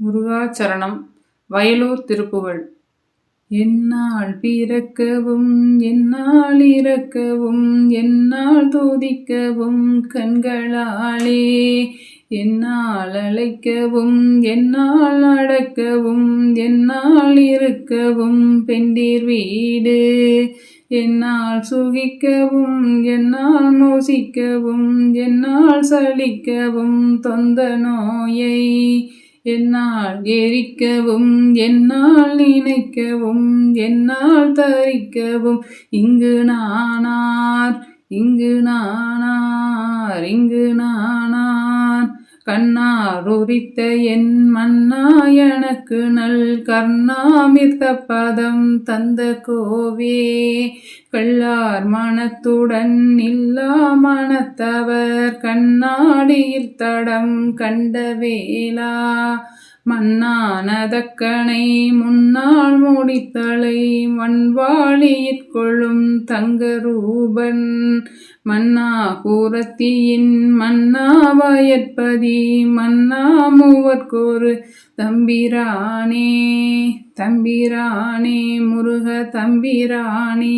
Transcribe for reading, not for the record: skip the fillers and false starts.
முருகாச்சரணம். வயலூர் திருப்புகழ். என்னால் பிறக்கவும் என்னால் இறக்கவும் என்னால் துதிக்கவும் கண்களாலே, என்னால் அழைக்கவும் என்னால் அடக்கவும் என்னால் இருக்கவும் பெண்டிர் வீடு, என்னால் சுகிக்கவும் என்னால் மோசிக்கவும் என்னால் சலிக்கவும் தொந்த நோயை, என்னால் எரிக்கவும் என்னால் நினைக்கவும் என்னால் தரிக்கவும் இங்கு நானார் இங்கு நானார் இங்கு நானார். கண்ணார் உரித்த என் மன்னா எனக்கு நல் கர்ணாமிர்த பதம் தந்த கோவே, கள்ளார் மனத்துடன் இல்லா மனத்தவர் கண்ணாடியில் தடம் கண்ட வேளா, மன்னானதக்கனை முன்னால் முடித்தலை வன்வாளியிற்கொள்ளும் தங்க ரூபன், மன்னா கூரத்தியின் மன்னா வயற்பதி மன்னா மூவர்க்கொரு தம்பிரானே தம்பிரானே முருக தம்பிரானே.